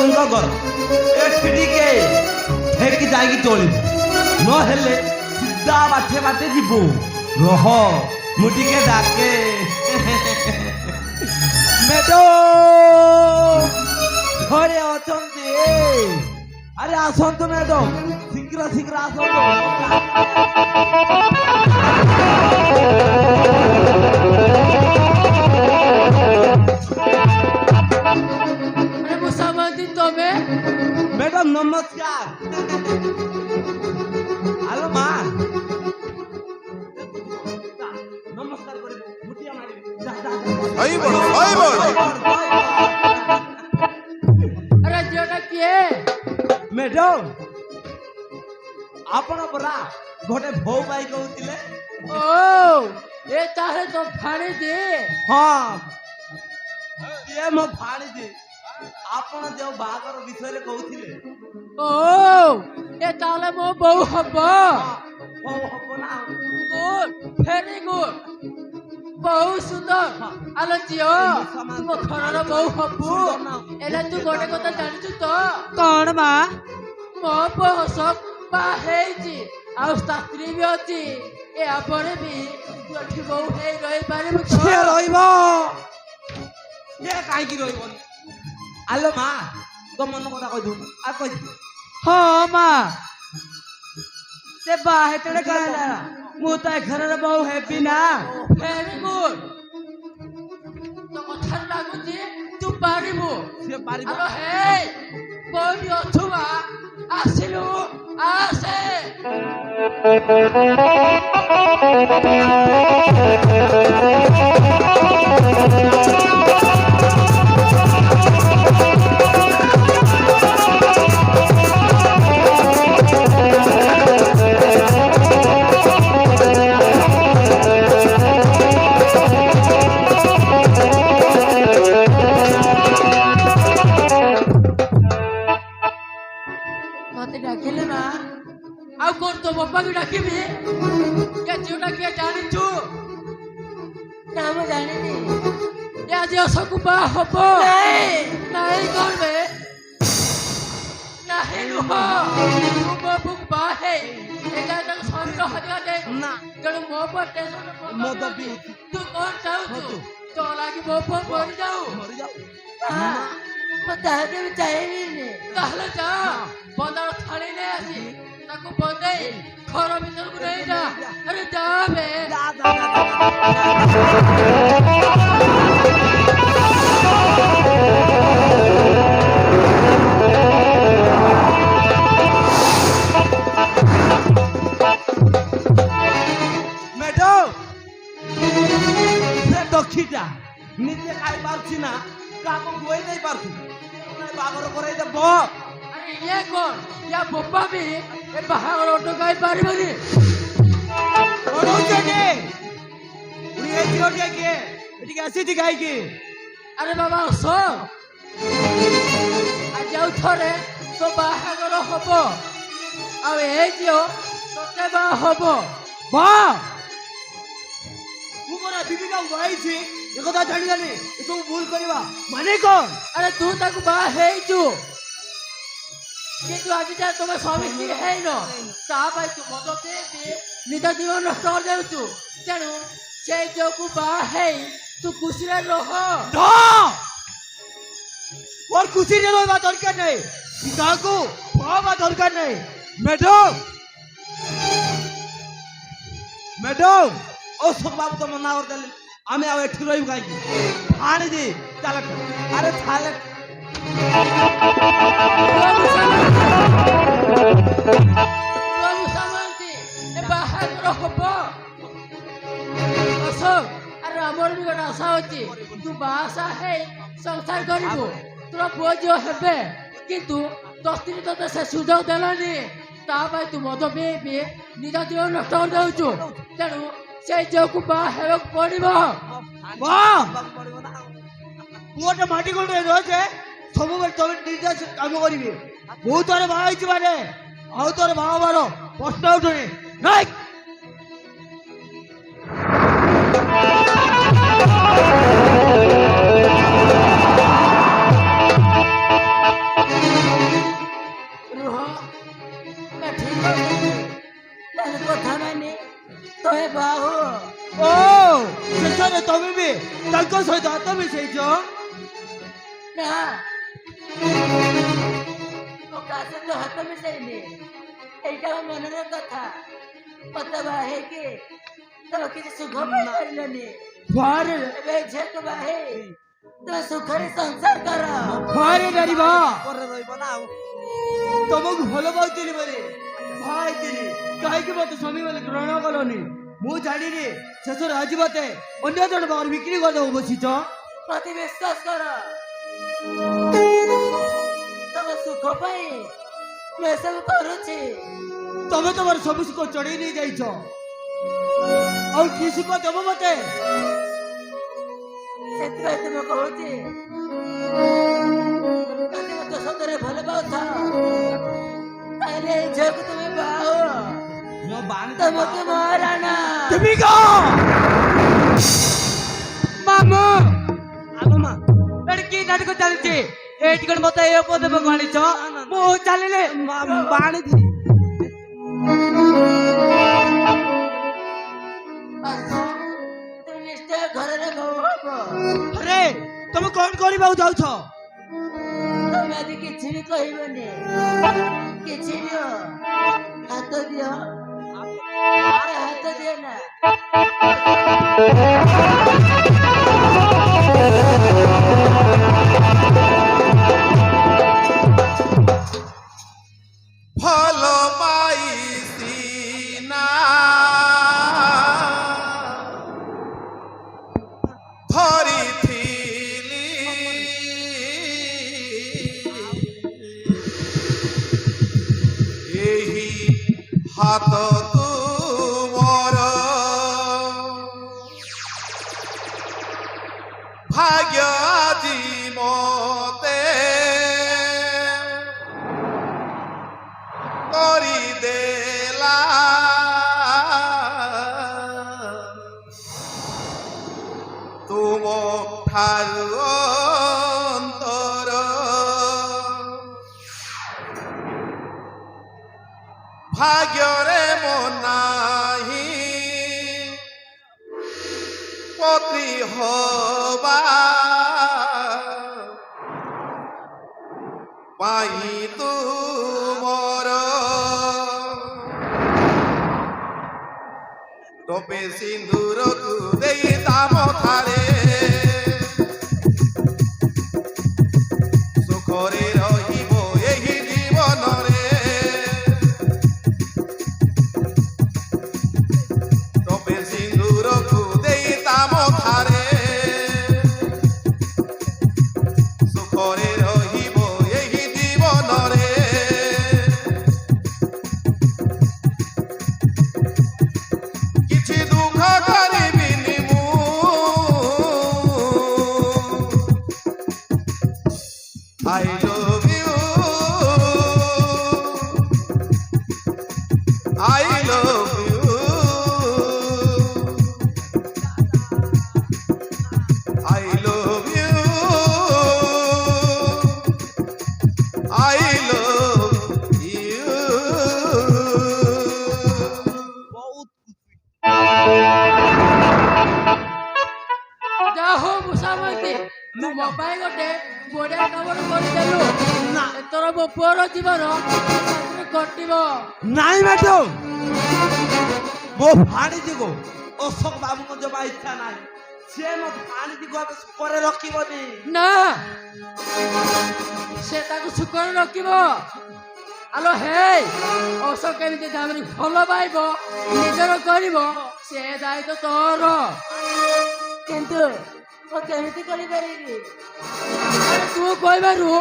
तुमको घर एठी टिके ठेकी जाएगी चली न हेले सीधा बाटे बाटे जीवो रह मुटिके डाके ম্যাডাম ঘরে অଛନ୍ତି আরে আসন্তু ম্যাডাম শীঘ্র শীঘ্র আসন্তু আরে মুসামাদি তবে ম্যাডাম নমস্কার হ্যালো মা নমস্কার করে মুটিয়া মারি যা যা ভাই বড় আরে যেটা কিয়ে ম্যাডাম ଆପଣ ପରା ଗୋଟେ ଭଉ ଭାଇ କହୁଥିଲେ ও এ তাহলে তো ফাড়ে দে ହଁ ଇଏ ମୋ ଭାଣିଜୀ ଆପଣ ଯୋଉ ବାହାଘର ବିଷୟରେ କହୁଥିଲେ ও এ তাহলে মো বউ হব ହଉ ହବ ନା গুড ভেরি গুড বহু সুন্দর আলো জিও তুম ঘরর বউ হবু এলা তু গোটে কথা জানিছু তো কোন মা ମୋ ପୁଅ ସବ ବା ହେଇଛି ଆଉ ତା ସ୍ତ୍ରୀ ବି ଅଛି ଏ ପରେ ବି ତୁ ଏଠି ବୋଉ ହେଇ ରହିପାରିବୁ ତ? সে রইব ଇଏ କାହିଁକି ରହିବନି ଆଲୋ ମା ତୋ ମନ କଥା କହିଦଉନୁ ଆଉ କହିଦେ হ্যাঁ মা সে বাহেতড়ে কইলা মু তো ঘরের বউ হেবি না ভেরি গুড তো କଥା ଲାଗୁଛି ତୁ ପାରିବୁ ସିଏ ପାରିବ ଆଲୋ ହେଇ କୋଉଠି ଅଛୁ ବା ଆସିଲୁ ଆସେ ମତେ ଡାକିଲେ ନା ଆଉ କଣ ତୋ ବାପାକୁ ଡାକିବି କେ ଝିଅଟା କିଏ ଜାଣିଛୁ ନା ମୁଁ ଜାଣିନି ଏ ଆଜି ଅଶୋକ ବାହା ହବ ନାଇଁ କଣ ବେ ନାହିଁ ନୁହ ତୁ ମୋ ପୁଅକୁ ବାହା ହେଇ ଏକା ତାକୁ ଶରୀର ହରିଆ ଦେ ନା ତେଣୁ ମୋ ପୁଅ ଟେନସନ ମଦ ପିଉ ତୁ କଣ ଚାହୁଁଛୁ ତୋ ଲାଗି ମୋ ପୁଅ ମରିଯାଉ ମରିଯାଉ ମୁଁ ତାହାକେ ବି ଚାହିଁବିନି ତାହେଲେ ଯା ବନ୍ଦାର ଥାଳି ନେଇ ଆସି ତାକୁ ବନ୍ଦେଇ ଘର ଭିତରକୁ ନେଇ ଯା ଆରେ ଯା ବେ ଯା ଯା ম্যাডাম সে দক্ষিটা নিজে খাই পারছি না কাকু বই নেই পারছি বাগর করে দেব আরে ইয়ে কর ইয়া বোপা ବି ଏ ବାହାଘର ଅଟକାଇ ପାରିବନି অনুজনে উনি এই ঝিওটিয়া কে এদিকে আসিছি গাইকি ଆରେ ବାବା ଆସ ଆଜି ଆଉ ଥରେ ତୋ ବାହାଘର ହବ ଆଉ ଏ ଝିଅ ତୋତେ ବାହା ହବ মা মু মোর দিদিকা গাইছি একথা জানিলানি এসব ভুল করিবা মানে কোন আরে তু তাକୁ ବାହା ହେଇଛୁ କିନ୍ତୁ ଆଜି ଯାଏ ତମେ ସ୍ୱାମୀ ସ୍ତ୍ରୀ ହେଇନ ତା ପାଇଁ ତୁ ମଦ ପିଇ ନିଜ ଜୀବନ ନଷ୍ଟ କରିଦେଉଛୁ ତେଣୁ ସେ ଝିଅକୁ ବାହା ହେଇ ତୁ ଖୁସିରେ ରହ না ওর খুশি রে রইবা দরকার নেই কাকু বাবা দরকার নেই ম্যাডাম ম্যাডাম অশোক বাবু তো মনা করতেন আমি আর এଠି রইব কাইকি আনি দি চাল আরে থালে ବାବୁ ସାମନ୍ତି ଏ ବାହାଘର ହବ ଅଶୋକ ଆରେ ଆମର ବି ଗୋଟେ ଆଶା ଅଛି ତୁ ବାହାସା ହେଇ ସଂସାର କରିବୁ ତୋର ପୁଅ ଝିଅ ହେବେ କିନ୍ତୁ ତୋ ସ୍ତ୍ରୀ ତୋତେ ସେ ସୁଯୋଗ ଦେଲାନି ତା ପାଇଁ ତୁ ମଦ ପିଇ ନିଜ ଜୀବନ ନଷ୍ଟ କରିଦେଉଛୁ ତେଣୁ ସେଇ ଝିଅକୁ ବାହା ହେବାକୁ ପଡ଼ିବ মা পুয়াটা মাটি কোটে রয়েছে ସବୁବେଳେ ତମେ ନିଜେ କାମ କରିବେ ମୁଁ ଥରେ ବାହା ହେଇଛି ମାନେ ଆଉ ଥରେ ବାହା ହବାର ପ୍ରଶ୍ନ ଉଠୁନି ନାଇଁ ସହିତ ହାତ ମିଶେଇଛ ନା ମୁଁ କାହା ସହିତ ହାତ ମିଶାଇନି ଏଇଟା ମୋ ମନର କଥା ମତେ ବାହା ହେଇକି ତମେ କିଛି ସୁଖ ପାଇପାରିଲନି ଫାରେ ଏବେ ଝିଅକୁ ବାହା ହେଇ ତମେ ସୁଖରେ ସଂସାର କର ଫାରେ ଡରିବା ପରେ ରହିବ ନା ଆଉ ତମକୁ ଭଲ ପାଉଥିଲି ବୋଲି ବାହା ହେଇଥିଲି କାହିଁକି ମତେ ସ୍ୱାମୀ ବୋଲି ଗ୍ରହଣ କଲନି ମୁଁ ଜାଣିନି ଶେଷରେ ଆଜି ମତେ ଅନ୍ୟ ଜଣେ ବାହାରେ ବିକ୍ରି କରିଦେବ ବସିଛ ମତେ ବିଶ୍ୱାସ କର ତମ ସୁଖ ପାଇଁ ମୁଁ ଏସବୁ କରୁଛି ତମେ ତମର ସବୁ ସୁଖ ଚଢେଇ ନେଇ ଯାଇଛ ଆଉ କି ସୁଖ ଦେବ ମତେ ସେଥିପାଇଁ ତୁମେ କହୁଛି ଯଦି ମତେ ସତରେ ଭଲ ପାଉଥାଅ ତାହେଲେ ଏଇ ଝିଅକୁ ତୁମେ ବାହା ହୁଅ ମୋ ବାଣି ତମକୁ ମହାରାଣା তুমি গো ମାମୁ ଆଲୋ ମା ଏଠି କି ନାଟକ ଚାଲିଛି ଏଇଠି କଣ ମତେ ଏ ଉପଦେବ ଆଣିଛ ମୁଁ ଚାଲିଲେ ବାଣି ତୁମେ ନିଶ୍ଚୟ ଘରରେ ବୋହୂ ହବ ଆରେ ତମେ କଣ କରିବାକୁ ଯାଉଛ ତମେ ଆଜି କିଛି ବି କହିବନି କିଛି ଦିଅ ହାତ ଦିଅ ଆରେ ହାତ ଦିଅ ନା ଭଲ ପାଇସି ନା ଧରିଥିଲି ଏହି ହାତ ତୁମର ଭାଗ୍ୟ ଆଜି ମତେ କରିଦେଲା ତୁମ ଠାରୁ ଅନ୍ତର ଭାଗ୍ୟରେ ମୋ ନାହିଁ ପତ୍ନୀ ହବା ପାଇଁ ତୁମର ଟୋପେ ସିନ୍ଦୁରକୁ ଦେଇ ଦାମ ଥାରେ ସୁଖରେ ରହିବ ଏହି ଜୀବନରେ ଟୋପେ ସିନ୍ଦୁରକୁ ଦେଇ ଦାମ ଥାରେ ସୁଖରେ ରହିବ ଏହି ଜୀବନରେ କିଛି ଦୁଃଖ କରିବିନି ମୁଁ I love you I love you I love you I love you ଯାହା ହଉ ମୁସାମତି ତୁ ମୋ ପାଇଁ ଗୋଟେ ବଢିଆ ଖବର କରିଦେଲୁ ନା। ଏଥର ମୋ ପୁଅର ଜୀବନ ଶାନ୍ତିରେ କଟିବ ନାଇଁ ମ୍ୟାଡାମ ମୋ ଭାଣିଜୀକୁ ଅଶୋକ ବାବୁଙ୍କ ଜମା ଇଚ୍ଛା ନାହିଁ ସେ ମୋ ଭାଣିଜୀକୁ ଏବେ ସୁଖରେ ରଖିବନି ନା ସେ ତାକୁ ସୁଖରେ ରଖିବ ଆଲୋ ହେ ଅଶୋକ କେମିତି ଦାମରେ ଭଲ ପାଇବ ନିଜର କରିବ ସେ ଦାୟିତ୍ୱ ତୋର କିନ୍ତୁ ମୁଁ କେମିତି କରିପାରିବି ଆରେ ତୁ କହିବାରୁ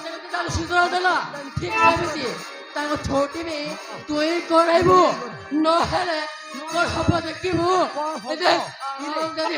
ଯେମିତି ତାକୁ ସୁଯୋଗ ଦେଲା ଠିକ ସେମିତି ତାଙ୍କ ଛୋଟି ବି ତୁ ହିଁ କରାଇବୁ ନହେଲେ କଣ ହବ ଦେଖିବୁ ଏ ଦେଖ, ଯଦି